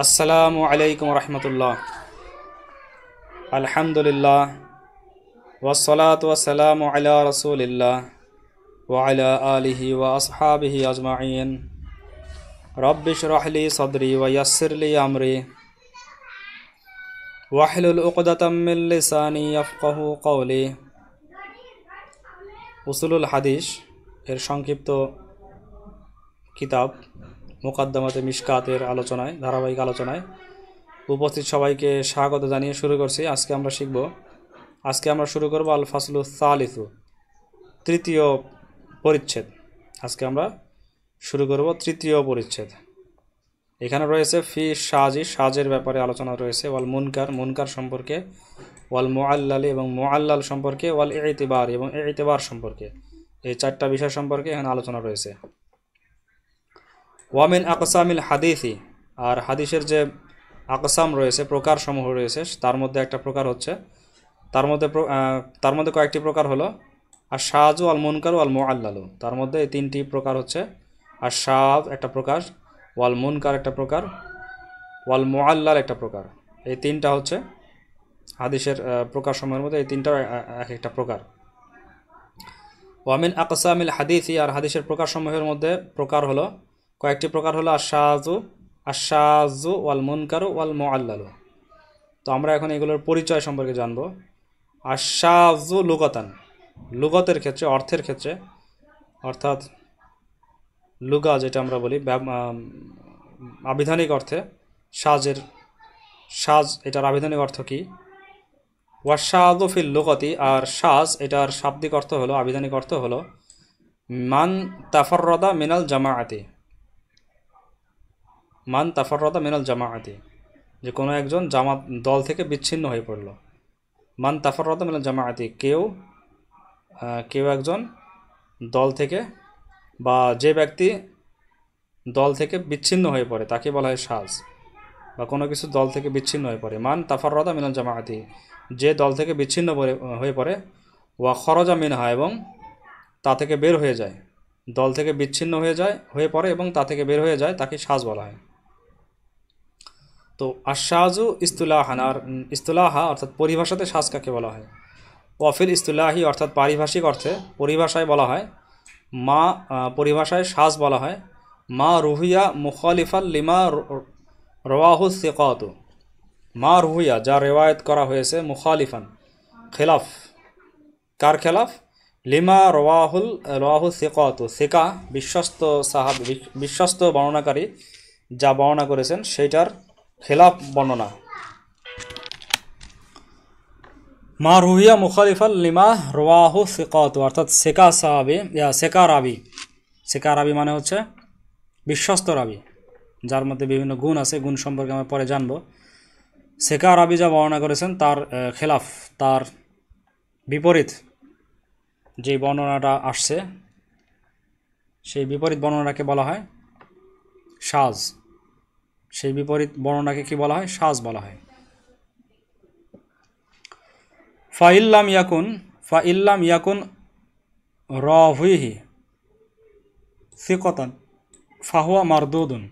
আসসালামু আলাইকুম রহমতুল্লাহ। আলহামদুলিল্লাহ ওয়াসসালাতু ওয়াসসালামু আলা রাসূলিল্লাহ ওয়া আলা আলিহি ওয়া আসহাবিহি আজমাইন। রব্বি ইশরাহ লি সাদরি ওয়া ইয়াসসির লি আমরি ওয়াহলুল উকদাতাম মিন লিসানি ইয়াফকাহু কওলি। উসুলুল হাদিস এর সংক্ষিপ্ত কিতাব মুকাদ্দামাতে মিশকাতের আলোচনায় ধারাবাহিক আলোচনায় উপস্থিত সবাইকে স্বাগত জানিয়ে শুরু করছি। আজকে আমরা শুরু করব আল ফাসলু সালিসু, তৃতীয় পরিচ্ছেদ। আজকে আমরা শুরু করব তৃতীয় পরিচ্ছেদ। এখানে রয়েছে ফি সাজি, সাজের ব্যাপারে আলোচনা রয়েছে, ওয়াল মুনকার সম্পর্কে, ওয়াল মুআল্লালি এবং মুআল্লাল সম্পর্কে, ওয়াল ইতিবার এবং ইতিবার সম্পর্কে। এই চারটা বিষয় সম্পর্কে এখানে আলোচনা রয়েছে। ওয়ামিন আকসামিল হাদিসি, আর হাদিসের যে আকসাম রয়েছে, প্রকার সমূহ রয়েছে, তার মধ্যে একটা প্রকার হচ্ছে, তার মধ্যে কয়েকটি প্রকার হলো আর শাজু আল মুনকার ওয়াল মুআল্লালু। তার মধ্যে এই তিনটি প্রকার হচ্ছে আর শাজ একটা প্রকার, ওয়াল মুনকার একটা প্রকার, ওয়াল মুআল্লাল একটা প্রকার। এই তিনটা হচ্ছে হাদিসের প্রকার সমূহের মধ্যে, এই তিনটাও এক একটা প্রকার। ওয়ামিন আকসামিল হাদিসি, আর হাদিসের প্রকার সমূহের মধ্যে প্রকার হলো কয়েকটি প্রকার হলো আশাজু ওয়াল মুনকারু ওয়াল মুআল্লালু। তো আমরা এখন এগুলোর পরিচয় সম্পর্কে জানবো। আশাজু লুগাতান, লুগতের ক্ষেত্রে, অর্থের ক্ষেত্রে, অর্থাৎ লুগা যেটা আমরা বলি আবিধানিক অর্থে, সাজ এটার আবিধানিক অর্থ কি? ওয়াশাজু ফিল লুগতি, আর সাজ এটার শাব্দিক অর্থ হলো, আবিধানিক অর্থ হলো মান তাফাররাদা মিনাল জামাআতি, মান তাফাররাদা মিনাল জামাআতি, যে কোনো একজন জামাত দল থেকে বিচ্ছিন্ন হয়ে পড়ল। মান তাফাররাদা মিনাল জামাআতি, কেউ একজন দল থেকে, বা যে ব্যক্তি দল থেকে বিচ্ছিন্ন হয়ে পড়ে তাকে বলা হয় সাজ, বা কোনো কিছু দল থেকে বিচ্ছিন্ন হয়ে পড়ে। মান তাফাররাদা মিনাল জামাআতি, যে দল থেকে বিচ্ছিন্ন হয়ে পড়ে, ওয়া খরজা মিনহা, এবং তা থেকে বের হয়ে যায়, দল থেকে বিচ্ছিন্ন হয়ে পড়ে এবং তা থেকে বের হয়ে যায়, তাকে সাজ বলা হয়। তো আশাজু ইস্তুলাহান, আর ইস্তুলাহা অর্থাৎ পরিভাষাতে সাজ কাকে বলা হয়? ওয়াফিল ইস্তুলাহি, অর্থাৎ পারিভাষিক অর্থে, পরিভাষায় বলা হয় পরিভাষায় সাজ বলা হয় মা রুহিয়া মুখালিফাল লিমা রওয়াহু সিকাতু, মা রুহিয়া যা রেওয়ায়ত করা হয়েছে, মুখালিফান খেলাফ, কার খেলাফ? লিমা রওয়াহু সিকাতু, সিকা বিশ্বস্ত বর্ণনাকারী যা বর্ণনা করেছেন সেইটার খেলাফ বর্ণনা। মা রুহিয়া মুখালিফাল লিমা রওয়াহু সিকাতু, অর্থাৎ সেকা সাহাবী ইয়া সেকা রাবি মানে হচ্ছে বিশ্বস্ত রাবি, যার মধ্যে বিভিন্ন গুণ আছে, গুণ সম্পর্কে আমরা পরে জানব। সেকা রাবি যা বর্ণনা করেছেন তার খেলাফ, তার বিপরীত যে বর্ণনাটা আসছে, সেই বিপরীত বর্ণনাকে বলা হয় সাজ। সেই বিপরীত বর্ণনাকে কি বলা হয়? সাজ বলা হয়। ফাইল্লাম ইয়াকুন রাহুইহি সিকাতান ফাহুয়া মারদুদুন,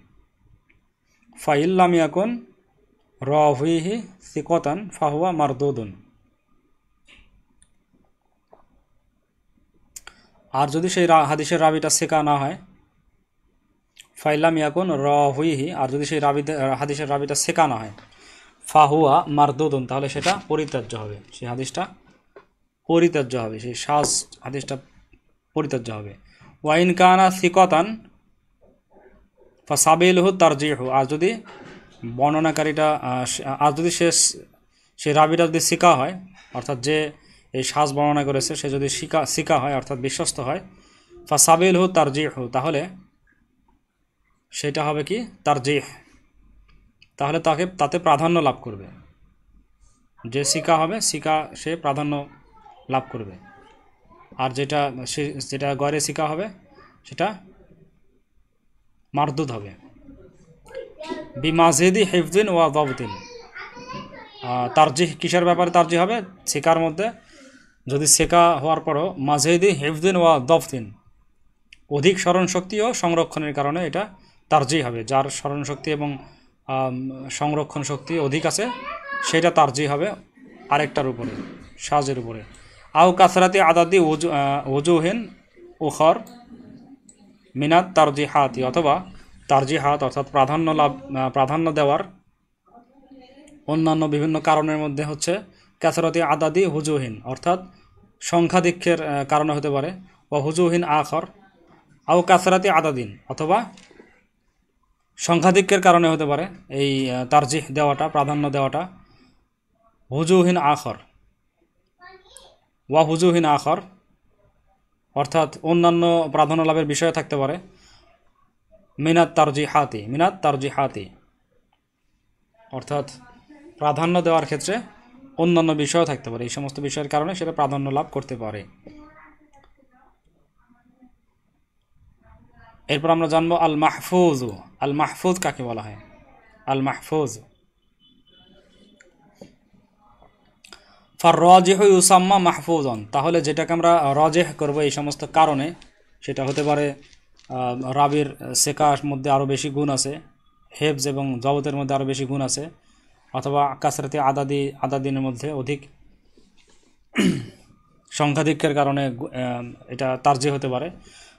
ফাইল্লাম ইয়াকুন রাহুইহি সিকাতান ফাহুয়া মারদুদুন। আর যদি সেই হাদিসের রাবিটা সেকা না হয়, ফাইল্লাম ইয়াকুন রাহুইহি, আর যদি সেই হাদিসের রাবিটা সেকা না হয়, ফাহুয়া মারদুদুন, তাহলে সেটা পরিত্যাজ্য হবে, সেই হাদিসটা পরিত্যাজ্য হবে, সেই সাজ হাদিসটা পরিত্যাজ্য হবে। ওয়াইন কানা সিকাতান ফাসাবিলহু তারজিহু, আর যদি বর্ণনাকারীটা আর যদি সেই রাবিটা যদি সিকা হয়, অর্থাৎ যে এই সাজ বর্ণনা করেছে সে যদি সিকা হয়, অর্থাৎ বিশ্বস্ত হয়, ফাসাবিলহু তারজিহু, তাহলে সেটা হবে কি? তারজিহ, তাহলে তাতে প্রাধান্য লাভ করবে। যে সিকা হবে, সে প্রাধান্য লাভ করবে, আর যেটা গয়রে সিকা হবে সেটা মারদুদ হবে। বিমাজিদি হিফদিন ওয়া দাবতিন, তারজিহ কিসের ব্যাপারে তারজিহ হবে? সিকার মধ্যে যদি সেকা হওয়ার পরও মাজিদি হিফদিন ওয়া দাবতিন, অধিক স্মরণশক্তি ও সংরক্ষণের কারণে এটা তারজিহ হবে, যার স্মরণশক্তি এবং সংরক্ষণ শক্তি অধিক আছে, সেটা তারজি হবে আরেকটার উপরে, সাজের উপরে। আও কাসরাতি আদাদি ওজুহিন উখর মিনাত তারজিহাতি, অথবা তারজিহাত অর্থাৎ প্রাধান্য দেওয়ার অন্যান্য বিভিন্ন কারণের মধ্যে হচ্ছে কাসরাতি আদাদি হুজুহিন, অর্থাৎ সংখ্যাধিক্যের কারণে হতে পারে, ও হুজুহিন আখর আও কাসরাতি আদাদিন, অথবা সংখ্যাধিক্যের কারণে হতে পারে এই তারজিহ দেওয়াটা, প্রাধান্য দেওয়াটা। হুজুহিন আখর ওয়া হুজুহিন আখর, অর্থাৎ অন্যান্য প্রাধান্য লাভের বিষয়ে থাকতে পারে। মিনাত তারজিহাতি, অর্থাৎ প্রাধান্য দেওয়ার ক্ষেত্রে অন্যান্য বিষয়ও থাকতে পারে, এই সমস্ত বিষয়ের কারণে সেটা প্রাধান্য লাভ করতে পারে। এরপর আমরা জানবো আল মাহফুজ। আল মাহফুজ কাকে বলা হয়? আল মাহফুজ ফার রাজিহ ইউসাম্মা মাহফুজন, তাহলে যেটাকে আমরা রাজিহ করব এই সমস্ত কারণে, সেটা হতে পারে রাবির সেকার মধ্যে আরও বেশি গুণ আছে, হেফজ এবং জবতের মধ্যে আরও বেশি গুণ আছে, অথবা কাসরাতে আদাদিনের মধ্যে অধিক সংখ্যাধিক্যের কারণে এটা তারজি হতে পারে।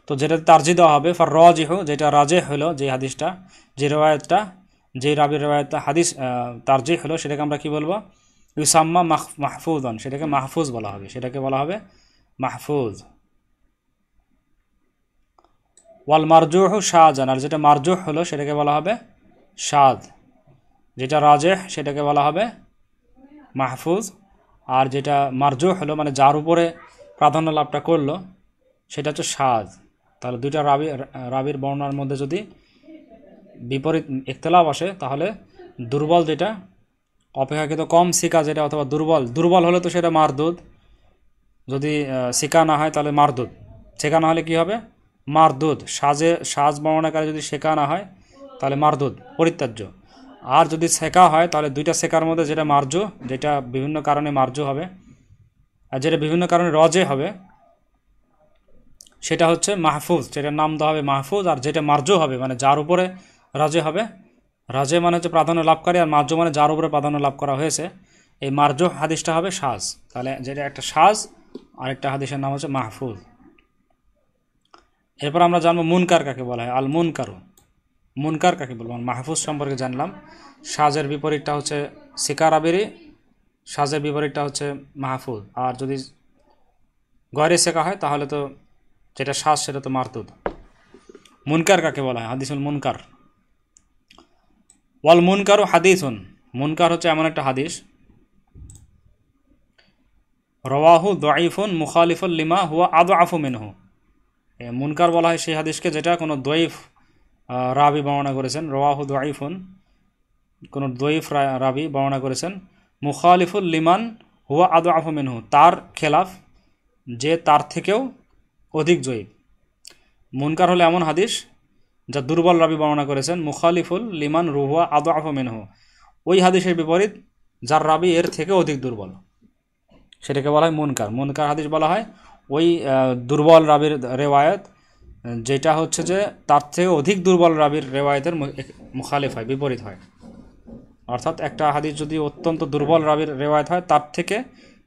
তো যেটা তারজি দেওয়া হবে ফার রাজিহ, যেটা রাজে হলো, যে হাদিসটা, যে রেওয়ায়তটা, যে রাবির রেওয়ায়তটা হাদিস তারজি হলো, সেটাকে আমরা কি বলবো? ইউসাম্মা মাহফুজন, সেটাকে মাহফুজ বলা হবে, সেটাকে বলা হবে মাহফুজ। ওয়াল মারজুহ শাহজান, আর যেটা মারজুহ হলো সেটাকে বলা হবে শাদ। যেটা রাজেহ সেটাকে বলা হবে মাহফুজ, আর যেটা মারজুহ হলো মানে যার উপরে প্রাধান্য লাভটা করলো সেটা হচ্ছে শাদ। তাহলে দুইটা রাবির বর্ণনার মধ্যে যদি বিপরীত ইখতিলাফ আসে, তাহলে দুর্বল যেটা, অপেক্ষাকৃত কম সিকা যেটা, অথবা দুর্বল হলে তো সেটা মারদুদ, যদি সিকা না হয় তাহলে মারদুদ, শেখা না হলে কি হবে? মারদুদ। সাজ বর্ণনাকারী যদি শেখা না হয় তাহলে মারদুদ, পরিত্যাজ্য। আর যদি শেখা হয় তাহলে দুইটা শেখার মধ্যে যেটা মার্জু, যেটা বিভিন্ন কারণে মার্জু হবে, আর যেটা বিভিন্ন কারণে রজে হবে, সেটা হচ্ছে মাহফুজ, যেটার নাম দেওয়া হবে মাহফুজ। আর যেটা মার্জু হবে মানে যার উপরে রাজে হবে, রাজে মানে হচ্ছে প্রাধান্য লাভকারী, আর মার্জু মানে যার উপরে প্রাধান্য লাভ করা হয়েছে, এই মার্জু হাদিসটা হবে সাজ। তাহলে যেটা একটা সাজ, আরেকটা হাদিসের নাম হচ্ছে মাহফুজ। এরপর আমরা জানবো মুনকার কাকে বলা হয়। আল মুনকার কাকে বলবো? মাহফুজ সম্পর্কে জানলাম। সাজের বিপরীতটা হচ্ছে সিকা রাবিরি, সাজের বিপরীতটা হচ্ছে মাহফুজ। আর যদি গয়রে শেখা হয় তাহলে তো যেটা সাজ সেটা তো মারতুদ। মুনকার কাকে বলা হয়? হাদিসুল মুনকার। ওয়াল মুনকার ও হাদিসুন, মুনকার হচ্ছে এমন একটা হাদিস, রওয়াহু দাঈফুন মুখালিফুল লিমা হুয়া আদআফু মিনহু। মুনকার বলা হয় সেই হাদিসকে যেটা কোনো দঈফ রাবি বর্ণনা করেছেন। রওয়াহু দাঈফুন, কোনো দঈফ রাবি বর্ণনা করেছেন। মুখালিফুল লিমান হুয়া আদআফু মিনহু, তার খেলাফ, যে তার থেকেও অধিক জয়ীফ। মুনকার হলো এমন হাদিস যা দুর্বল রাবি বর্ণনা করেছেন। মুখালিফুল লিমান রুহুয়া আদআফু মিনহু, ওই হাদিসের বিপরীত যার রাবি এর থেকে অধিক দুর্বল, সেটাকে বলা হয় মুনকার। মুনকার হাদিস বলা হয় ওই দুর্বল রাবির রেওয়ায়ত যেটা হচ্ছে যে তার থেকে অধিক দুর্বল রাবির রেওয়ায়তের মুখালিফ হয়, বিপরীত হয়। অর্থাৎ একটা হাদিস যদি অত্যন্ত দুর্বল রাবির রেওয়ায়ত হয়, তার থেকে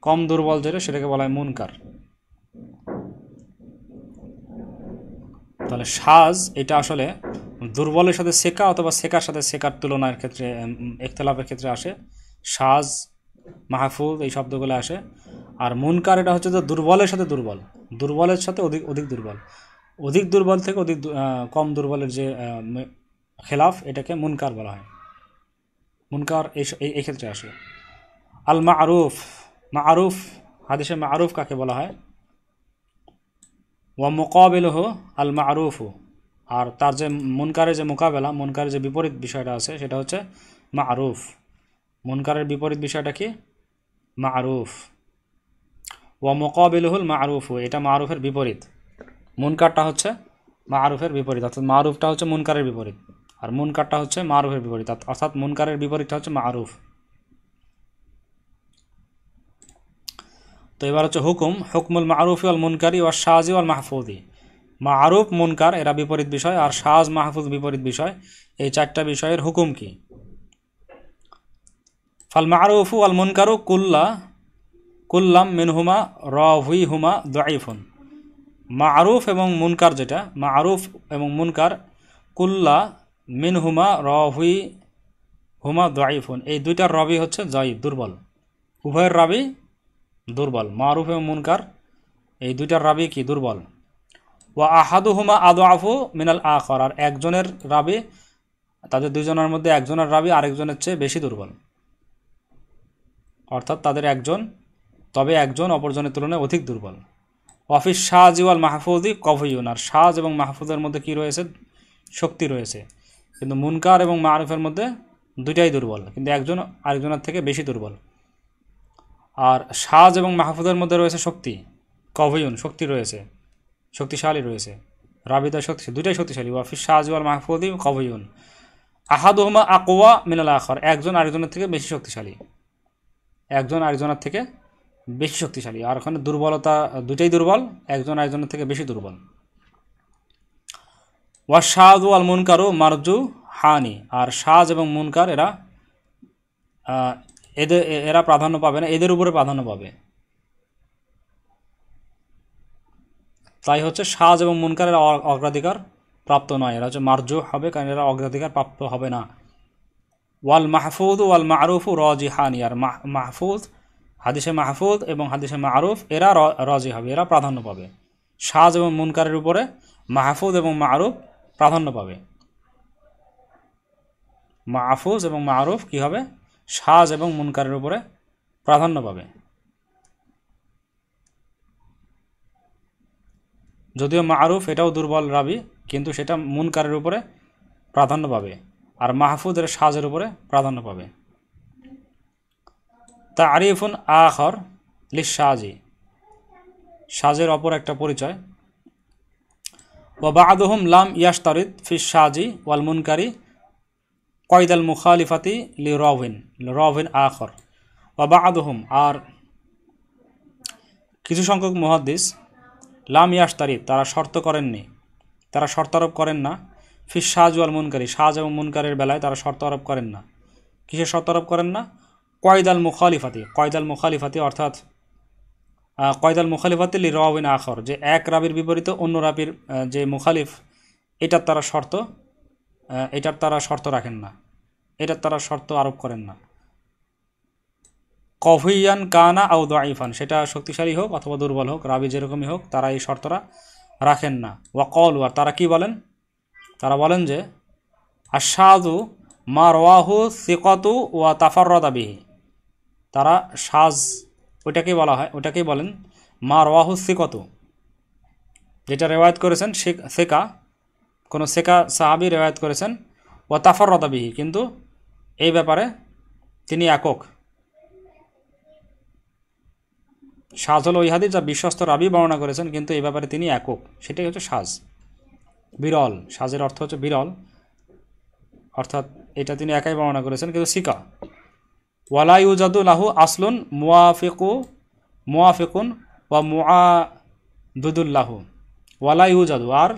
কম দুর্বল যেটা, সেটাকে বলা হয় মুনকার। তাহলে সাজ এটা আসলে দুর্বলের সাথে সেকা অথবা সেকার সাথে সেকার তুলনার ক্ষেত্রে, ইখতিলাফের ক্ষেত্রে আসে। সাজ, মাহফুজ এই শব্দগুলো আসে। আর মুনকার এটা হচ্ছে যে দুর্বলের সাথে দুর্বলের সাথে অধিক দুর্বল থেকে অধিক কম দুর্বলের যে খেলাফ, এটাকে মুনকার বলা হয়। মুনকার এই ক্ষেত্রে আসে। আল মারুফ হাদিসে মারুফ কাকে বলা হয়? ওয়া মুকাবিলুহু আল মারুফু, আর তার যে মুনকারের যে মোকাবেলা, মুনকারের যে বিপরীত বিষয়টা আছে সেটা হচ্ছে মারুফ। মুনকারের বিপরীত বিষয়টা কি? মারুফ। ওয়া মুকাবিলুহুল মারুফু, এটা মারুফের বিপরীত। মুনকারটা হচ্ছে মারুফের বিপরীত, অর্থাৎ মারুফটা হচ্ছে মুনকারের বিপরীত, আর মুনকারটা হচ্ছে মারুফের বিপরীত, অর্থাৎ মুনকারের বিপরীতটা হচ্ছে মারুফ। তো এবার হচ্ছে হুকমুল মারুফি ওয়াল মুনকারি ওয়াল শাজি ওয়াল মাহফুজি। মারুফ মুনকার এরা বিপরীত বিষয়, আর শাজ মাহফুজ বিপরীত বিষয়। এই চারটা বিষয়ের হুকুম কি? ফাল মারুফু আল মুনকারু কুল্লাম মিনহুমা রাহুইহুমা দাঈফুন। মারুফ এবং মুনকার, যেটা মারুফ এবং মুনকার, কুল্লা মিনহুমা রাহুইহুমা দাঈফুন, এই দুইটার রাবি হচ্ছে যায়ীফ, দুর্বল। উভয়ের রাবি দুর্বল, মারুফ এবং মুনকার এই দুইটার রাবি কি দুর্বল। ওয়া আহাদুহুমা আদআফু মিনাল আখর, আর একজনের রাবি, তাদের দুইজনের মধ্যে একজনের রাবি আরেকজনের চেয়ে বেশি দুর্বল, অর্থাৎ তাদের একজন, তবে একজন অপরজনের তুলনায় অধিক দুর্বল। ওয়াফিস শাজ ওয়াল মাহফুজি কভয়ুন, আর শাজ এবং মাহফুজের মধ্যে কি রয়েছে, শক্তি রয়েছে, কিন্তু মুনকার এবং মারুফের মধ্যে দুইটাই দুর্বল, কিন্তু একজন আরেকজনের থেকে বেশি দুর্বল। আর শাজ এবং মাহফুজের মধ্যে রয়েছে শক্তি, কভয়ুন শক্তি রয়েছে, শক্তিশালী রয়েছে, রাবিদা শক্তি, দুইটাই শক্তিশালী। ওয়াফিস শাজ ওয়াল মাহফুজি কভয়ুন আহাদুহুমা আকওয়া মিনাল আখর, একজন আরেকজনের থেকে বেশি শক্তিশালী, একজন আরেকজনের থেকে বেশি শক্তিশালী। আর ওখানে দুর্বলতা, দুইটাই দুর্বল, একজন আরেকজনের থেকে বেশি দুর্বল। ওয়া শাজ ওয়াল মুনকারু মারজু হানি, আর শাজ এবং মুনকার এরা প্রাধান্য পাবে না, এদের উপরে প্রাধান্য পাবে। তাই হচ্ছে শাজ এবং মুনকার এরা অগ্রাধিকার প্রাপ্ত নয়, এরা হচ্ছে মারজু হবে, কারণ এরা অগ্রাধিকার প্রাপ্ত হবে না। ওয়াল মাহফুজ ওয়াল মারুফু রাজিহানি, আর মাহফুজ, হাদিসে মাহফুজ এবং হাদিসে মারুফ এরা রাজি হবে, এরা প্রাধান্য পাবে। শাজ এবং মুনকারের উপরে মাহফুজ এবং মারুফ প্রাধান্য পাবে। মাহফুজ এবং মারুফ কি হবে, শাজ এবং মুনকারের উপরে প্রাধান্য পাবে। যদিও মারুফ এটাও দুর্বল রাবি, কিন্তু সেটা মুনকারের উপরে প্রাধান্য পাবে, আর মাহফুজ এর শাজের উপরে প্রাধান্য পাবে। তারিফুন আখর লিশাজি, শাজের অপর একটা পরিচয়। ওয়া বা'দুহুম লাম ইয়াশতারিত ফি শাজি ওয়াল মুনকারি কয়দাল মুখালিফাতি লিরাওয়িন আখর। ওয়া বা'দুহুম, আর কিছু সংখ্যক মুহাদ্দিস, লাম ইয়াশতারিত তারা শর্ত করেননি, তারা শর্তারোপ করেন না, ফি শাজ ওয়াল মুনকারি শাজ এবং মুনকারের বেলায় তারা শর্ত আরোপ করেন না। কিসের শর্ত আরোপ করেন না, কয়দাল মুখালিফাতি অর্থাৎ কয়দাল মুখালিফাতি লিরাওয়িন আখর, যে এক রাবির বিপরীতে অন্য রাবির যে মুখালিফ, এটার তারা শর্ত রাখেন না, এটার তারা শর্ত আরোপ করেন না। কভিয়ান কানা আউ দাঈফান, সেটা শক্তিশালী হোক অথবা দুর্বল হোক, রাবি যেরকমই হোক, তারা এই শর্তরা রাখেন না। ওয়াকলু, আর তারা কি বলেন, তারা বলেন যে আশাদু মা রাওয়াহু সিকাতু ওয়া তাফাররাদা বিহি, তারা শাজ ওইটাকেই বলা হয়, ওইটাকেই বলেন মা রাওয়াহু সিকাতু, যেটা রেওয়ায়েত করেছেন সেকা, কোনো সেকা সাহাবী রেওয়ায়েত করেছেন, ওয়া তাফাররাদা বিহি, কিন্তু এই ব্যাপারে তিনি একক। শাজ হলো ওই হাদিস যা বিশ্বস্ত রাবি বর্ণনা করেছেন, কিন্তু এই ব্যাপারে তিনি একক, সেটাই হচ্ছে শাজ, বিরল। শাজের অর্থ হচ্ছে বিরল, অর্থাৎ এটা তিনি একাই বর্ণনা করেছেন, কিন্তু সিকা। ওয়ালা ইউজাদু লাহু আসলুন মুওয়াফিকুন ওয়া মুআদুদুল্লাহু, ওয়ালা ইউজাদু, আর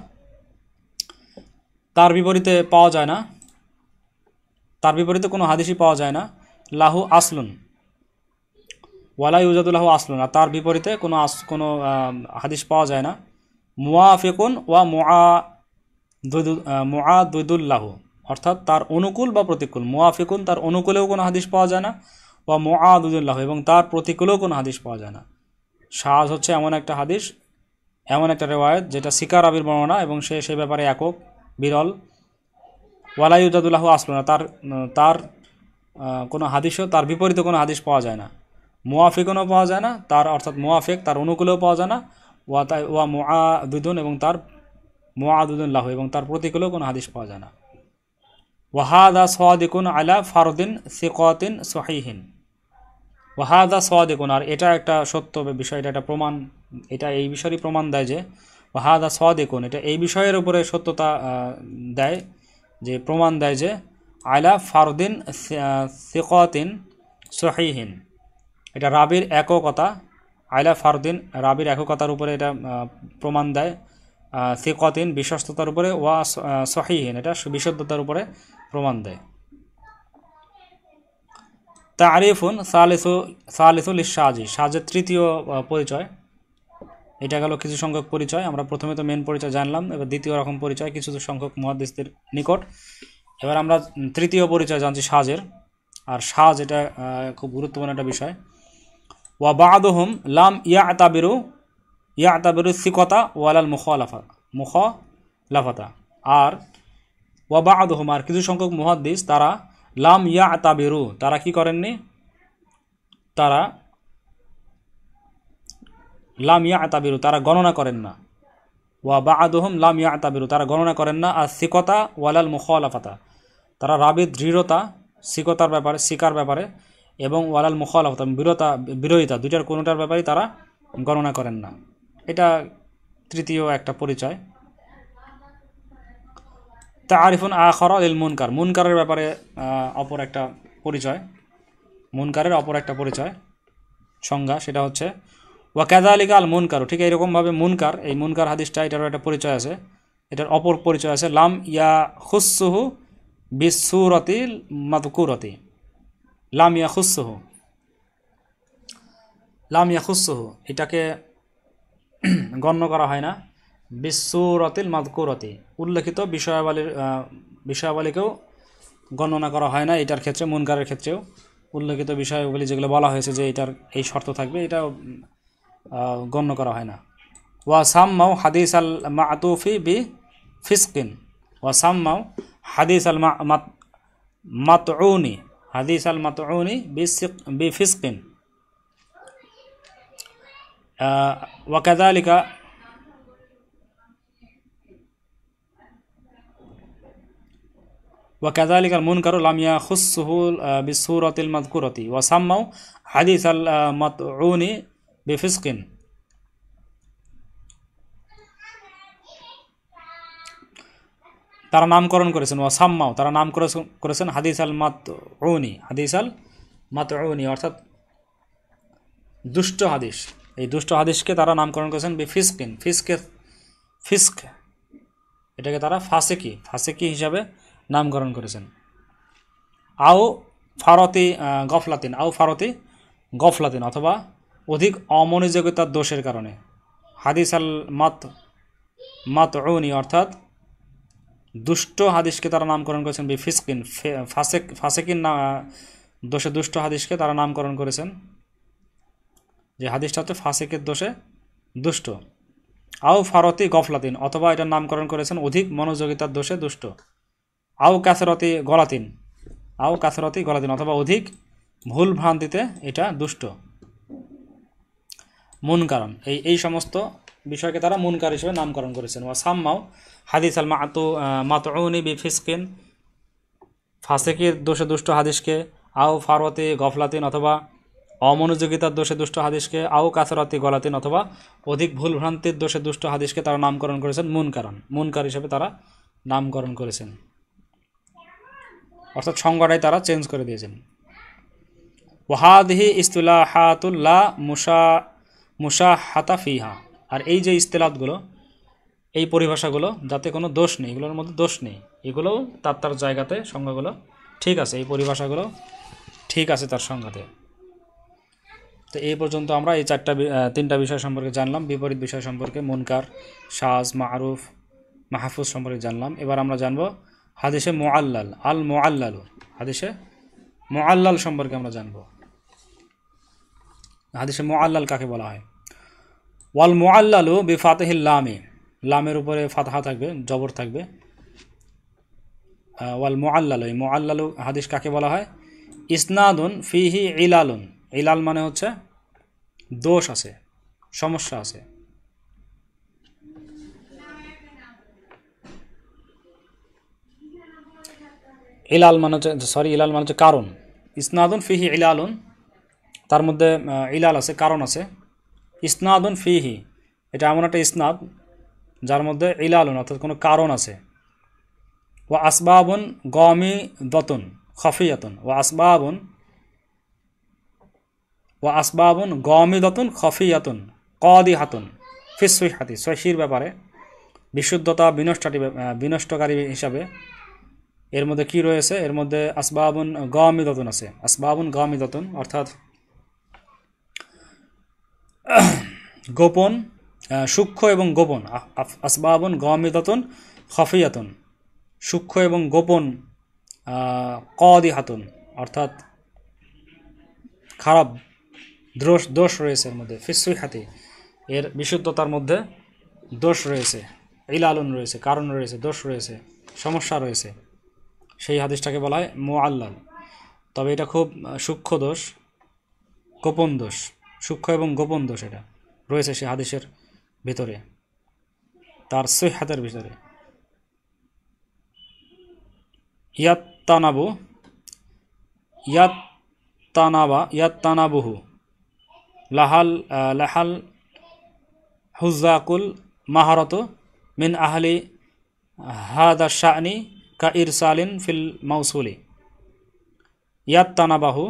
তার বিপরীতে পাওয়া যায় না, তার বিপরীতে কোনো হাদিসই পাওয়া যায় না, লাহু আসলুন, ওয়ালা ইউজাদুল্লাহু আসলুন, আর তার বিপরীতে কোনো হাদিস পাওয়া যায় না, মুওয়াফিকুন ওয়া মুআদুদুল্লাহু, অর্থাৎ তার অনুকূল বা প্রতিকূল। মুওয়াফিকুন, তার অনুকূলেও কোনো হাদিস পাওয়া যায় না, ওয়া মুআদুদুল্লাহু, এবং তার প্রতিকূলেও কোনো হাদিস পাওয়া যায় না। শাজ হচ্ছে এমন একটা হাদিস, এমন একটা রেওয়ায়েত যেটা সিকা রাবির বর্ণনা এবং সে ব্যাপারে একক, বিরল। ওয়ালা ইউজাদুল্লাহু আসলুন, তার কোনো হাদিসও, তার বিপরীতে কোনো হাদিস পাওয়া যায় না। মুওয়াফিকুনও পাওয়া যায় না, তার অর্থাৎ মুওয়াফিক তার অনুকূলেও পাওয়া যায় না, ওয়া মুআদুদুন, এবং তার মুআদুদুল্লাহু, এবং তার প্রতিকূলেও কোনো হাদিস পাওয়া যায় না। ওয়াহাদা সাদিকুন আলা ফারদিন সিকাতিন সহিহিন, ওয়াহাদা সাদিকুন, আর এটা একটা সত্য বিষয়, এটা একটা প্রমাণ, এটা এই বিষয়েরই প্রমাণ দেয় যে ওয়াহাদা সাদিকুন, এটা এই বিষয়ের উপরে সত্যতা দেয়, যে প্রমাণ দেয় যে আলা ফারদিন সিকাতিন সহিহিন, এটা রাবির এককতা, আলা ফারদিন রাবির এককতার উপরে এটা প্রমাণ দেয়, সিকাতিন বিশ্বস্ততার উপরে, ওয়া সহিহিন এটা বিশুদ্ধতার উপরে প্রমাণ দেয়। তারিফুন সালিসুল ইশাজি, সাজের তৃতীয় পরিচয়। এটা গেল কিছু সংখ্যক পরিচয়। আমরা প্রথমে তো মেন পরিচয় জানলাম, এবার দ্বিতীয় রকম পরিচয় কিছু সংখ্যক মুহাদ্দিসদের নিকট। এবার আমরা তৃতীয় পরিচয় জানছি সাজের। আর সাজ এটা খুব গুরুত্বপূর্ণ একটা বিষয়। ওয়া বা'দুহুম লাম ইয়াতাবিরু সিকতা ওয়ালাল মুখালাফাতা। আর ওয়া বা'দুহুম, আর কিছু সংখ্যক মুহাদ্দিস তারা লাম ইয়াতাবিরু, তারা কি করেননি, তারা লাম ইয়াতাবিরু, তারা গণনা করেন না। ওয়া বা'দুহুম লাম ইয়াতাবিরু, তারা গণনা করেন না আর সিকতা ওয়ালাল মুখালাফাতা, তারা রাবির দৃঢ়তা, সিকতার ব্যাপারে, সিকার ব্যাপারে, এবং ওয়ালাল মুখালাফাতা, বিরোধিতা, দুইটার কোনোটার ব্যাপারে তারা গণনা করেন না। এটা তৃতীয় একটা পরিচয়। তারিফুন আখরা লিল মুনকার, মুনকারের ব্যাপারে অপর একটা পরিচয়, মুনকারের অপর একটা পরিচয় সংজ্ঞা, সেটা হচ্ছে ওয়া কাযালিকা আল মুনকার, ঠিক এইরকমভাবে মুনকার, এই মুনকার হাদিসটা এটারও একটা পরিচয় আছে, এটার অপর পরিচয় আছে লাম ইয়াখুসসুহু বিসসূরাতিল মাযকুরাতি, লাম ইয়াখুসসুহু, এটাকে গণ্য করা হয় না বিসসূরাতিল মাযকুরাতি, উল্লেখিত বিষয়াবলীকেও গণনা করা হয় না এটার ক্ষেত্রে, মুনকারের ক্ষেত্রেও উল্লেখিত বিষয়াবলী যেগুলো বলা হয়েছে যে এটার এই শর্ত থাকবে, এটাও গণ্য করা হয় না। ওয়া সাম্মাউ হাদিস আল মাতুফি বি ফিসকিন, ওয়া সাম্মাউ হাদিস আল মাতউনি, হাদিস আল মাতউনি বি ফিসকিন। ওয়া কাযালিকা وكذلك المنكر لم يخصه بالسورة المذكورة وسموا حديث المطعون بفسق। তারা নামকরণ করেছেন ওয়াসাম্মাও, তারা নাম করেছেন হাদিস আল মাতউনি, হাদিস আল মাতউনি অর্থাৎ দুষ্ট হাদিস। এই দুষ্ট হাদিসকে তারা নামকরণ করেছেন বিফিসকিন, ফিস্ক, এটাকে তারা ফাসিকি হিসাবে নামকরণ করেছেন। আও ফারতি গফলাতিন, অথবা অধিক অমনোযোগিতার দোষের কারণে। হাদিস আল মাতউনি অর্থাৎ দুষ্ট হাদিসকে তারা নামকরণ করেছেন বিফিসকিন, ফাসিকিন দোষে দুষ্ট হাদিসকে তারা নামকরণ করেছেন, যে হাদিসটা হচ্ছে ফাসিকের দোষে দুষ্ট। আও ফারতি গফলাতিন, অথবা এটার নামকরণ করেছেন অধিক মনোযোগিতার দোষে দুষ্ট। আও কাসরতি গলাতিন, অথবা অধিক ভুল ভ্রান্তিতে এটা দুষ্ট। মুনকারণ, এই সমস্ত বিষয়কে তারা মুনকার হিসেবে নামকরণ করেছেন। ওয়া সাম্মাও হাদিস আল মাতউনি বিফিসকিন, ফাসিকের দোষে দুষ্ট হাদিসকে, আও ফারতি গফলাতিন, অথবা অমনোযোগিতার দোষে দুষ্ট হাদিসকে, আও কাসরতি গলাতিন, অথবা অধিক ভুল ভ্রান্তির দোষে দুষ্ট হাদিসকে তারা নামকরণ করেছেন মুনকার হিসেবে তারা নামকরণ করেছেন, অর্থাৎ সংজ্ঞাটাই তারা চেঞ্জ করে দিয়েছেন। ওয়াহাদিহি ইসতিলাহাতুল লা মুশাহাতা ফিহা, আর এই যে ইস্তিলাহাতগুলো, এই পরিভাষাগুলো যাতে কোনো দোষ নেই, এগুলোর মধ্যে দোষ নেই, এগুলোও তার জায়গাতে সংজ্ঞাগুলো ঠিক আছে, এই পরিভাষাগুলো ঠিক আছে তার সংজ্ঞাতে। তো এই পর্যন্ত আমরা এই তিনটা বিষয় সম্পর্কে জানলাম, বিপরীত বিষয় সম্পর্কে, মুনকার, শাজ, মারুফ, মাহফুজ সম্পর্কে জানলাম। এবার আমরা জানবো হাদিসে মুআল্লাল, হাদিসে মুআল্লাল সম্পর্কে আমরা জানব। হাদিসে মুআল্লাল কাকে বলা হয়? ওয়াল মুআল্লালু বিফাতিহিল লামি, লামের উপরে ফাতহা থাকবে, জবর থাকবে। ওয়াল মুআল্লালু, এই মুআল্লালু হাদিস কাকে বলা হয়? ইসনাদুন ফিহি ইলালুন, ইলাল মানে হচ্ছে দোষ আছে, সমস্যা আছে। ইলাল মানে হচ্ছে কারণ। ইসনাদুন ফিহি ইলালুন, তার মধ্যে ইলাল আছে, কারণ আছে। ইসনাদুন ফিহি, এটা এমন একটা ইসনাদ যার মধ্যে ইলালুন অর্থাৎ কোনো কারণ আছে। ওয়া আসবাবুন গামিদাতুন খাফিয়াতুন, ওয়া আসবাবুন গামিদাতুন খাফিয়াতুন কাদিহাতুন ফি সহিহাতি, সহিহর ব্যাপারে বিশুদ্ধতা বিনষ্টকারী হিসাবে এর মধ্যে কি রয়েছে? এর মধ্যে আসবাবুন গামিদাতুন আছে। আসবাবুন গামিদাতুন অর্থাৎ গোপন, সূক্ষ্ম এবং গোপন। আসবাবুন গামিদাতুন খফিয়াতুন, সূক্ষ্ম এবং গোপন। কদিহাতুন অর্থাৎ খারাপ, দোষ রয়েছে এর মধ্যে। ফিসসিহাতি, এর বিশুদ্ধতার মধ্যে দোষ রয়েছে। ইলালুন রয়েছে, কারণ রয়েছে, দোষ রয়েছে, সমস্যা রয়েছে। সেই হাদিসটাকে বলা হয় মুআল্লাল। তবে এটা খুব সূক্ষ্ম দোষ, গোপন দোষ, সূক্ষ্ম এবং গোপন দোষ এটা রয়েছে সেই হাদিসের ভিতরে, তার সিহহাতের ভিতরে। ইয়াত্তানাবু, ইয়াত্তানাবুহু লাহাল হুজ্জাকুল মাহারত মিন আহলি হাদা শা'নি কা ইরসালিন ফিল মাউসুলি। ইয়াত্তানাবুহু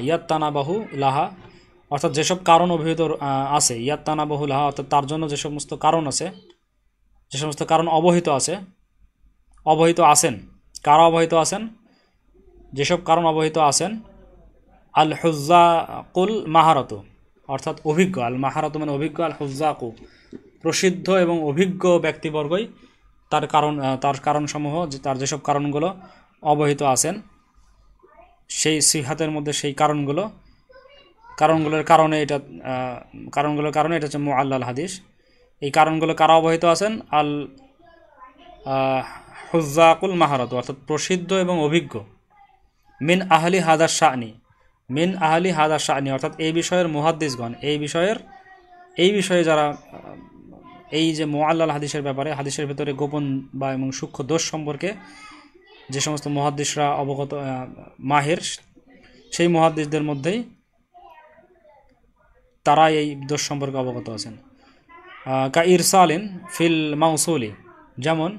ইয়াত্তানাবাহু লাহা অর্থাৎ যেসব কারণ অভিহিত আছে, ইয়াত্তানাবাহু লাহা অর্থাৎ তার জন্য যে সমস্ত কারণ আছে, যে সমস্ত কারণ অবহিত আছেন। কারা অবহিত আছেন? যেসব কারণ অবহিত আছেন। আল হুজ্জাকুল মাহারত অর্থাৎ অভিজ্ঞ, আল মাহারত মানে অভিজ্ঞ, আল হুজ্জাকু প্রসিদ্ধ এবং অভিজ্ঞ ব্যক্তিবর্গই তার কারণসমূহ, তার যেসব কারণগুলো অবহিত আছেন সেই সিহাতের মধ্যে, সেই কারণগুলোর কারণে এটা হচ্ছে মুআল্লাল হাদিস। এই কারণগুলো কারা অবহিত আছেন? আল হুজ্জাকুল মাহারত অর্থাৎ প্রসিদ্ধ এবং অভিজ্ঞ। মিন আহলি হাদা শা'নি অর্থাৎ এই বিষয়ের মুহাদ্দিসগণ, এই বিষয়ে যারা এই যে মুআল্লাল হাদিসের ব্যাপারে, হাদিসের ভিতরে গোপন বা এবং সূক্ষ্ম দোষ সম্পর্কে যে সমস্ত মুহাদ্দিসরা অবগত, মাহির, সেই মুহাদ্দিসদের মধ্যেই তারা এই দোষ সম্পর্কে অবগত আছেন। কা ইরসালিন ফিল মাউসুলি, যেমন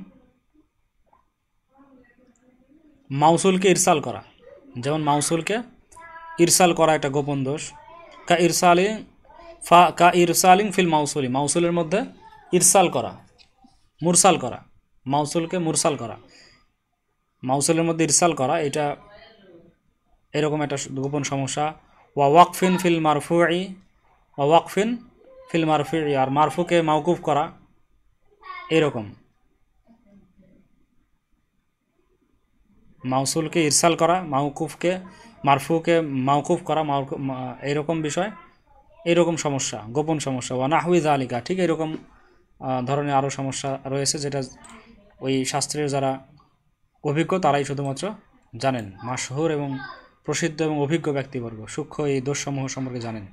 মাউসুলকে ইরসাল করা একটা গোপন দোষ। কা ইরসালিন ফিল মাউসুলি, মাউসুলের মধ্যে ইরসাল করা, মুরসাল করা, মাউসুলকে মুরসাল করা, মাউসুলের মধ্যে ইরসাল করা, এটা এরকম একটা গোপন সমস্যা। ওয়াকফিন ফিল মারফুই, আর মারফুকে মাওকুফ করা, এরকম মাউসুলকে ইরসাল করা, মারফুকে মাওকুফ করা, এরকম বিষয়, এরকম সমস্যা, গোপন সমস্যা। ওয়া নাহউই যালিকা, ঠিক এরকম ধরনের আরও সমস্যা রয়েছে, যেটা ওই শাস্ত্রের যারা অভিজ্ঞ তারাই শুধুমাত্র জানেন। মাশহুর এবং প্রসিদ্ধ এবং অভিজ্ঞ ব্যক্তিবর্গ সূক্ষ্ম এই দোষসমূহ সম্পর্কে জানেন।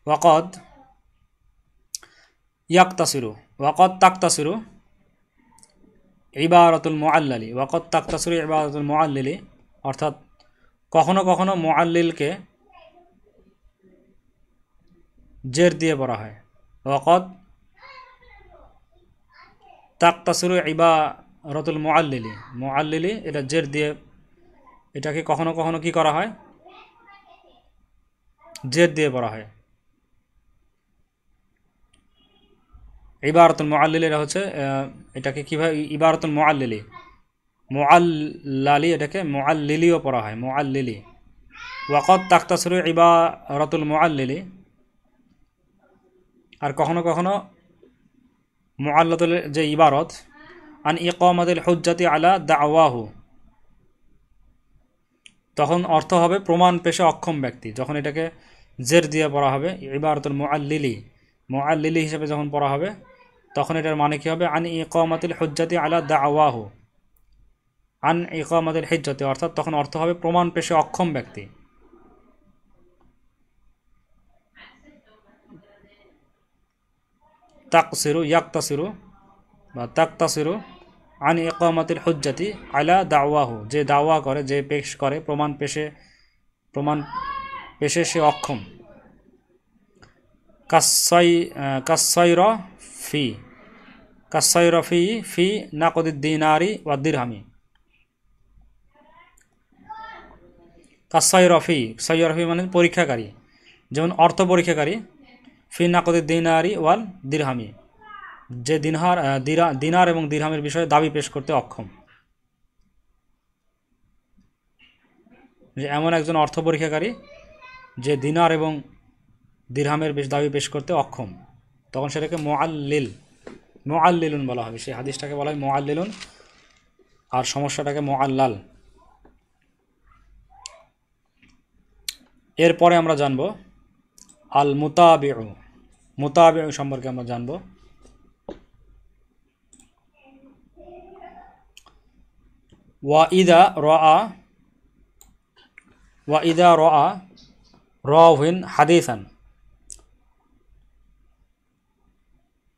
ওয়াকদ তাকতাসিরু ইবারাতুল মুআল্লিলি, অর্থাৎ কখনো কখনো মুআল্লিলকে জের দিয়ে পড়া হয়। ওয়াকদ তাকতাসিরু ইবারাতুল মুআল্লিলি, এটা জের দিয়ে, এটাকে কখনো কখনো কি করা হয়? জের দিয়ে পড়া হয়। ইবারাতুল মুআল্লিলি এটা হচ্ছে, এটাকে কিভাবে ইবারাতুল মুআল্লালি, এটাকে মুআল্লিলিও পড়া হয়, মুআল্লিলি। ওয়াকদ তাকতাসিরু ইবারাতুল মুআল্লিলি, আর কখনো কখনো মুআল্লাতুল যে ইবারত, আন ইকামাতিল হুজ্জাতি আলা দাওয়াহু, তখন অর্থ হবে প্রমাণ পেশে অক্ষম ব্যক্তি। যখন এটাকে জের দিয়ে পড়া হবে, ইবারাতুল মুআল্লিলি হিসেবে যখন পড়া হবে, তখন এটার মানে কি হবে? আন ইকামাতিল হুজ্জাতি আলা দাওয়াহু, আন ইকামাতিল হুজ্জাতি, অর্থাৎ তখন অর্থ হবে প্রমাণ পেশে অক্ষম ব্যক্তি। তাকতাসিরু আন ইকামাতিল হুজ্জাতি আলা দাওয়াহু, যে দাওয়া করে, যে পেশ করে, প্রমাণ পেশে সে অক্ষম। কাসাইরফি ফি নাকদিদ দিনারি ওয়া দিরহামি, কাসাইরফি, সাইরফি মানে পরীক্ষাকারী, যেমন অর্থ পরীক্ষাকারী, ফি নাকদের দিনারি ওয়াল দিরহামি, যে দিনার এবং দিরহামের বিষয়ে দাবি পেশ করতে অক্ষম। যে এমন একজন অর্থ পরীক্ষাকারী যে দিনার এবং দিরহামের দাবি পেশ করতে অক্ষম, তখন সেটাকে মুআল্লিলুন বলা হবে। সেই হাদিসটাকে বলা হয় মুআল্লিলুন, আর সমস্যাটাকে মুআল্লাল। এরপরে আমরা জানব আল মুতাবিউ। মুতাবিউ সম্পর্কে আমরা জানব। ওয়াইদা রাআ রাওয়িন হাদিসান,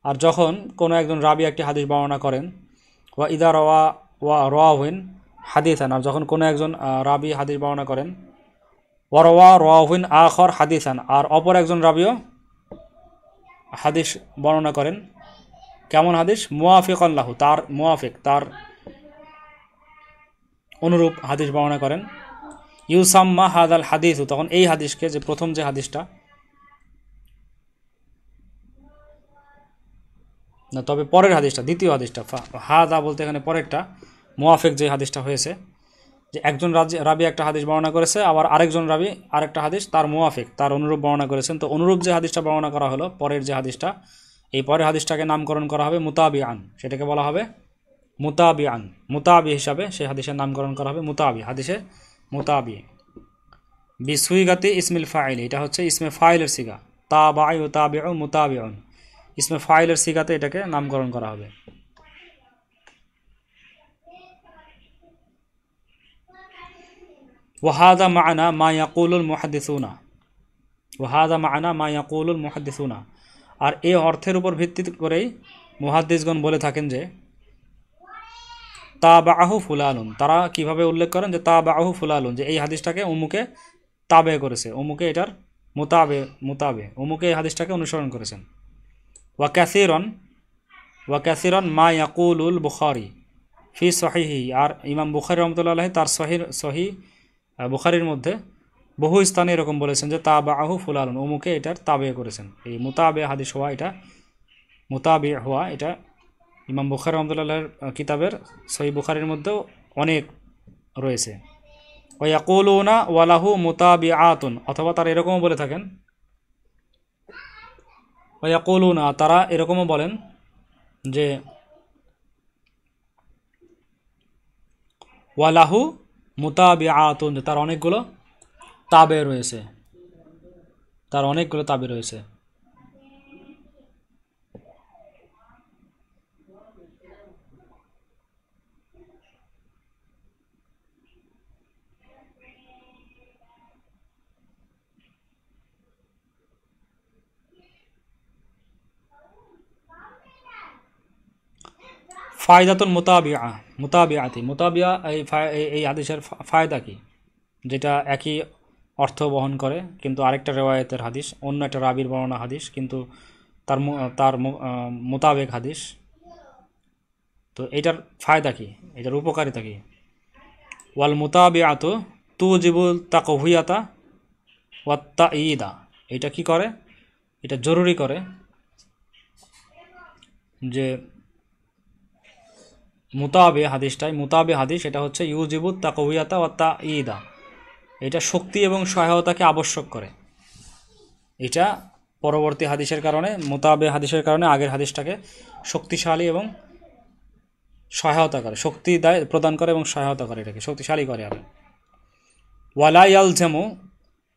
আর যখন কোনো একজন রাবি একটি হাদিস বর্ণনা করেন, ওয়াইদা রাওয়িন হাদিসান, আর যখন কোনো একজন রাবি হাদিস বর্ণনা করেন, রাওয়িন আখর হাদিসান, আর অপর একজন রাবিও হাদিস বর্ণনা করেন। কেমন হাদিস? মুওয়াফিকান লাহু, তার মুওয়াফিক, তার অনুরূপ হাদিস বর্ণনা করেন। ইউসাম্মা হাদাল হাদিস, তখন এই হাদিসকে, যে প্রথম যে হাদিসটা, না তবে পরের হাদিসটা, দ্বিতীয় হাদিসটা, হাদা বলতে এখানে পরেরটা, মুওয়াফিক যে হাদিসটা হয়েছে, যে একজন রাবি একটা হাদিস বর্ণনা করেছে, আবার আরেকজন রাবি আরেকটা হাদিস তার মুওয়াফিক, তার অনুরূপ বর্ণনা করেছেন। তো অনুরূপ যে হাদিসটা বর্ণনা করা হলো, পরের যে হাদিসটা, এই পরের হাদিসটাকে নামকরণ করা হবে মুতাবিআন, সেটাকে বলা হবে মুতাবিআন। মুতাবি হিসাবে সেই হাদিসের নামকরণ করা হবে মুতাবি, হাদিসে মুতাবি। বিসুইগাতি ইসমিল ফাইল, এটা হচ্ছে ইসমে ফাইলের সিগা, তাবাই ও তাবিউ মুতাবিউন, ইসমে ফাইলের সিগাতে এটাকে নামকরণ করা হবে। ওয়াহাদা মা'না মা ইয়াকুলুল মুহাদ্দিসুনা, ওয়াহাদা মা'না মা ইয়াকুলুল মুহাদ্দিসুনা, আর এই অর্থের উপর ভিত্তি করেই মুহাদ্দিসগণ বলে থাকেন যে তাবাহু ফুলানুন, তারা কিভাবে উল্লেখ করেন যে তাবাহু ফুলানুন, যে এই হাদিসটাকে অমুকে তাবে করেছে, অমুকে এটার মুতাবে অমুকে এই হাদিসটাকে অনুসরণ করেছেন। ওয়া কাসিরান মা ইয়াকুলুল বুখারী ফি সহিহি, আর ইমাম বুখারী রাহমাতুল্লাহ আলাইহি তার সহিহ বুখারীর মধ্যে বহু স্থানে এরকম বলেছেন যে তাবাহু ফুলানুন, অমুকে এটার তাবে করেছেন। এই মুতাবে হাদিস হওয়া, এটা মুতাবি হওয়া, এটা ইমাম বুখারী রাহমাতুল্লাহর কিতাবের সহিহ বুখারীর মধ্যেও অনেক রয়েছে। ওয়া ইয়াকুলুনা ওয়া লাহু মুতাবিআতুন, অথবা তারা এরকমও বলে থাকেন, ওয়া ইয়াকুলুনা, তারা এরকমও বলেন যে ওয়া লাহু মুতাবিআতুন, তার অনেকগুলো তাবে রয়েছে, তার অনেকগুলো তাবে রয়েছে। ফায়দাতুল মুতাবিয়া, এই হাদিসের ফায়দা কি? যেটা একই অর্থ বহন করে, কিন্তু আরেকটা রেওয়ায়েতের হাদিস, অন্য একটা রাবির বর্ণনা হাদিস, কিন্তু তার মোতাবেক হাদিস। তো এটার ফায়দা কি, এটার উপকারিতা কি? ওয়াল মুতাবিআতু তুজিবুল তাকহুইয়াতা ওয়াত তাঈদা, এটা কি করে? এটা জরুরি করে যে মুতাবে হাদিস, এটা হচ্ছে ইউজিবুত তাকউইয়াতা ওয়া তাঈদা, এটা শক্তি এবং সহায়তাকে আবশ্যক করে। এটা পরবর্তী হাদিসের কারণে, মুতাবে হাদিসের কারণে আগের হাদিসটাকে শক্তিশালী এবং সহায়তা করে, শক্তি প্রদান করে এবং সহায়তা করে, এটাকে শক্তিশালী করে। আর ওয়ালা ইয়ালজামু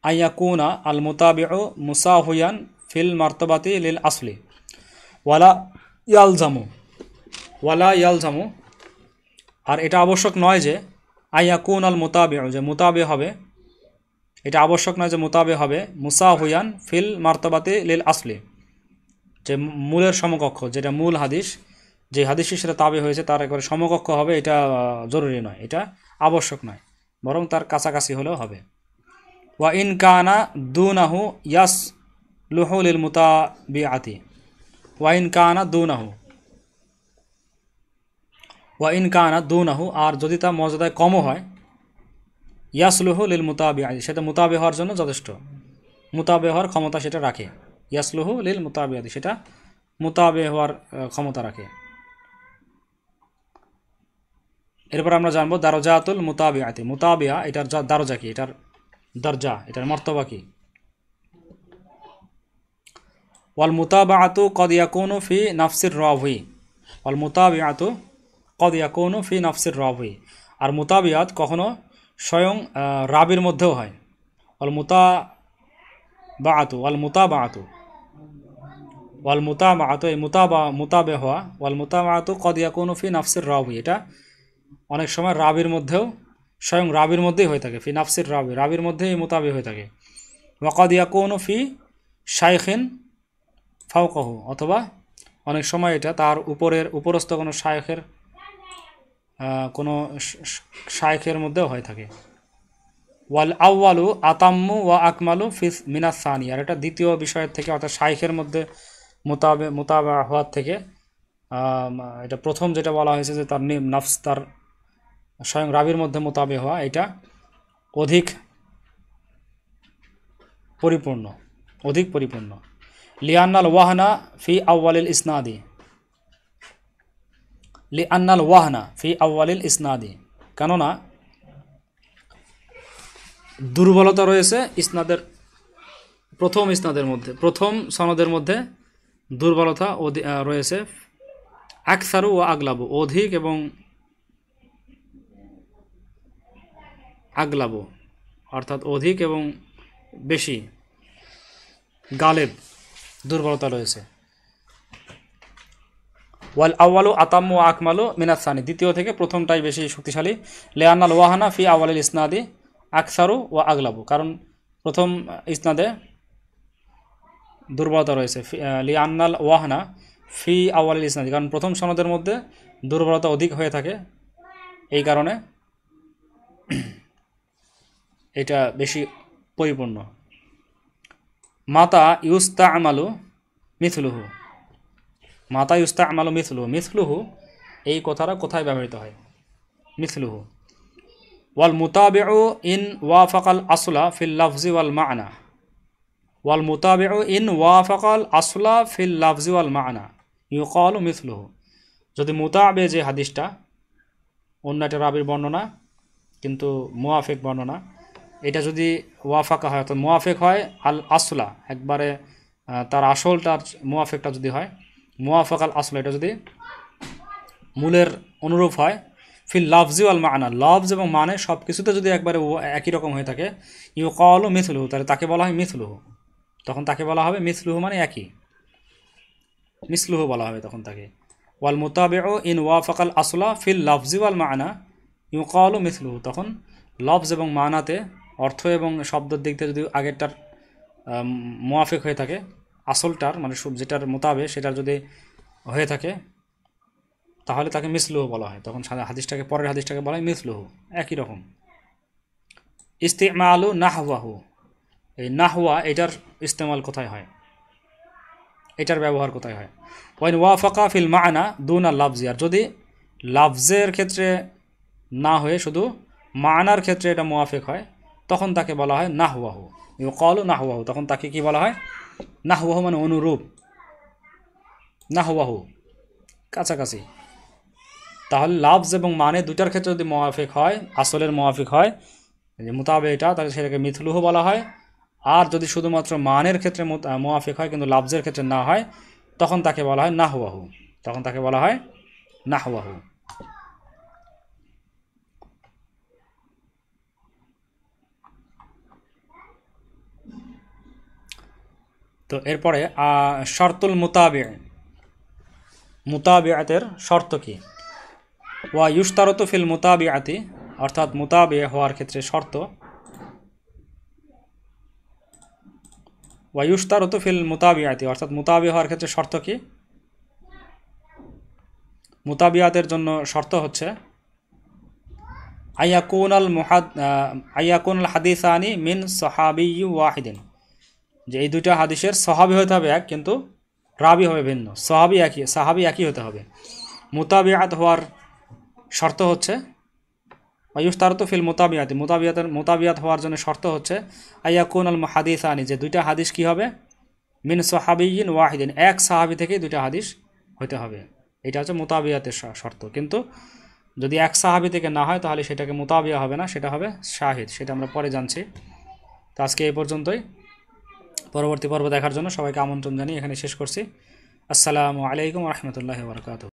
আইয়াকুনা আল মুতাবিউ মুসাহুয়ান ফিল মারতাবাতি লিল আসলি, ওয়ালা ইয়ালজামু, আর এটা আবশ্যক নয় যে আইয়াকুন আল মুতাবিউ, যে মুতাবে হবে, এটা আবশ্যক নয় যে মুতাবে হবে মুসাহুয়ান ফিল মারতাবাতি লিল আসলি, যে মূলের সমকক্ষ, যেটা মূল হাদিস, যে হাদিসটি সেটা তাবে হয়েছে তার একবারে সমকক্ষ হবে, এটা জরুরি নয়, এটা আবশ্যক নয়, বরং তার কাছাকাছি হলেও হবে। ওয়া ইন কানা দুনাহু ইয়াসলুহু লিল মুতাবিআতি, ওয়া ইন কানা দুনাহু, আর যদি তা মর্যাদায় কমও হয়, ইয়াসলুহু লিল মুতাবিআ, সেটা মুতাবে হওয়ার জন্য যথেষ্ট, মুতাবে হওয়ার ক্ষমতা সেটা রাখে। ইয়াসলুহু লিল মুতাবিআতি, সেটা মুতাবে হওয়ার ক্ষমতা রাখে। এরপর আমরা জানবো দারজাতুল মুতাবিআতি। মুতাবিআ এটার দারজা কি, এটার দরজা, এটার মর্তবা কি। ওয়াল মুতাবাআতু কদ ইয়াকুনু ফি নাফসির রাবি, ওয়াল মুতাবিআতু কদ ইয়াকুনু ফি নাফসির রাবি, আর মুতাবিআত কখনো স্বয়ং রাবির মধ্যেও হয়। ওয়াল মুতাবাআতু, ওয়াল মুতাবাআতু, ওয়াল মুতাবাআতু, এই মুতাবে হওয়া, ওয়াল মুতাবাআতু কদ ইয়াকুনু ফি নাফসির রাবি, এটা অনেক সময় রাবির মধ্যেও, স্বয়ং রাবির মধ্যেই হয়ে থাকে। ফি নাফসির রাবি, রাবির মধ্যেই মুতাবে হয়ে থাকে। ওয়া কদ ইয়াকুনু ফি শাইখিন ফাওকাহু, অথবা অনেক সময় এটা তার উপরস্থ কোনো শায়েখের মধ্যেও হয়ে থাকে। ওয়াল আউয়ালু আতাম্মু ওয়া আকমালু ফি মিনাস সানি, আর এটা দ্বিতীয় বিষয়ের থেকে, অর্থাৎ শায়েখের মধ্যে মুতাবা হওয়ার থেকে, এটা প্রথম যেটা বলা হয়েছে যে তার নাফস, তার স্বয়ং রাবির মধ্যে মুতাবে হওয়া, এটা অধিক পরিপূর্ণ। লিআন্নাল ওয়াহনা ফি আউয়ালিল ইসনাদি, লিআন্নাল ওয়াহনা ফি আউয়ালিল ইসনাদি, কেননা দুর্বলতা রয়েছে ইসনাদের, প্রথম সনদের মধ্যে দুর্বলতা রয়েছে। আকসারু ও আগলাবু, অধিক এবং আগলাবু, অর্থাৎ অধিক এবং বেশি, গালেব, দুর্বলতা রয়েছে। ওয়াল আউয়ালু আতাম্মু ওয়া আকমালু মিনাস সানি, দ্বিতীয় থেকে প্রথমটাই বেশি শক্তিশালী। লিআন্নাল ওয়াহানা ফি আউয়ালিল ইসনাদি আকসারু ওয়া আগলাবু, কারণ প্রথম ইসনাদে দুর্বলতা রয়েছে। লিআন্নাল ওয়াহানা ফি আউয়ালিল ইসনাদি, কারণ প্রথম সনদের মধ্যে দুর্বলতা অধিক হয়ে থাকে, এই কারণে এটা বেশি পরিপূর্ণ। মাতা ইউস্তামালু মিথলুহু, মাতা ইউস্তামালু মিথলুহু, মিথলুহু এই কথাটা কোথায় ব্যবহৃত হয়, মিথলুহু। ওয়াল মুতাবিউ ইন ওয়াফাকাল আসলা ফিল লাফজি ওয়াল মা'না, ওয়াল মুতাবিউ ইন ওয়াফাকাল আসলা ফিল লাফজি ওয়াল মা'না ইউকালু মিথলুহু, যদি মুতাবে যে হাদিসটা, অন্য একটা রাবির বর্ণনা কিন্তু মুয়াফিক বর্ণনা, এটা যদি ওয়াফাকা হয়, অর্থাৎ মুয়াফিক হয় আল আসলা, একবারে তার আসলটার মুয়াফিকটা যদি হয়, মুয়াফাকাল আসলা, এটা যদি মূলের অনুরূপ হয়, ফিল লাফজি ওয়াল মা'না, লফজ এবং মানে সব কিছুতে যদি একবারে একই রকম হয়ে থাকে, ইউকালু মিথলুহু, তাহলে তাকে বলা হয় মিথলুহু, তখন তাকে বলা হবে মিথলুহু, মানে একই, মিসলুহু বলা হবে তখন তাকে। ওয়াল মুতাবিউ ইন ওয়াফাকাল আসলা ফিল লাফজি ওয়াল মা'না ইউকালু মিথলুহু, তখন লফজ এবং মানাতে, অর্থ এবং শব্দের দিক থেকে যদি আগেরটার মুয়াফিক হয়ে থাকে, আসলটার মানে যেটার মোতাবে সেটার যদি হয়ে থাকে, তাহলে তাকে মিসলুহু বলা হয়, তখন হাদিসটাকে, পরের হাদিসটাকে বলা হয় মিসলুহু, একই রকম। ইস্তিমালু নাহওয়াহু, এই নাহওয়া এটার ইস্তেমাল কোথায় হয়, এটার ব্যবহার কোথায় হয়। ওয়াইন ওয়াফাকা ফিল মা'না দুনা লাফজি, আর যদি লাফজের ক্ষেত্রে না হয়ে শুধু মা'নার ক্ষেত্রে এটা মুয়াফিক হয়, তখন তাকে বলা হয় নাহওয়াহু, ইউকালু নাহওয়াহু, তখন তাকে কি বলা হয়, নাহওয়াহু মানে অনুরূপ, নাহওয়াহু কাছাকাছি। তাহলে লাফজ এবং মানে দুটার ক্ষেত্রে যদি মুয়াফিক হয়, আসলের মুয়াফিক হয়, যে মুতাবে এটা, তাহলে সেটাকে মিথলুহু বলা হয়। আর যদি শুধুমাত্র মানের ক্ষেত্রে মুয়াফিক হয় কিন্তু লাফজের ক্ষেত্রে না হয়, তখন তাকে বলা হয় নাহওয়াহু, তখন তাকে বলা হয় নাহওয়াহু। তো এরপরে শর্তুল মুতাবিআতের শর্ত কি। ওয়া ইউশতারতু ফিল মুতাবিআতি, অর্থাৎ মুতাবি হওয়ার ক্ষেত্রে শর্ত। ওয়া ইউশতারতু ফিল মুতাবিআতি, অর্থাৎ মুতাবি হওয়ার ক্ষেত্রে শর্ত কি। মুতাবিআতের জন্য শর্ত হচ্ছে আইয়াকুনাল হাদিসানি মিন সাহাবিয়্যি ওয়াহিদিন, যে এই দুইটা হাদিসের সাহাবী হতে হবে এক, কিন্তু রাবি হবে ভিন্ন, সাহাবী একই হতে হবে। মুতাবিআত হওয়ার শর্ত হচ্ছে ওয়ায়ুশতারতু ফিল মুতাবিয়াতি, মুতাবিয়াত হওয়ার জন্য শর্ত হচ্ছে আইয়াকুন আল মুহাদিসানি, যে দুইটা হাদিস কি হবে, মিন সাহাবিয়িন ওয়াহিদিন, এক সাহাবি থেকে দুইটা হাদিস হতে হবে। এটা হচ্ছে মুতাবিয়াতের শর্ত। কিন্তু যদি এক সাহাবি থেকে না হয় তাহলে সেটাকে মুতাবিয়া হবে না, সেটা হবে শাহিদ। সেটা আমরা পরে জানছি। তো আজকে এই পর্যন্তই। পরবর্তী পর্ব দেখার জন্য সবাইকে আমন্ত্রণ জানিয়ে এখানে শেষ করছি। আসসালামু আলাইকুম ওয়া রাহমাতুল্লাহি ওয়া বারাকাতুহু।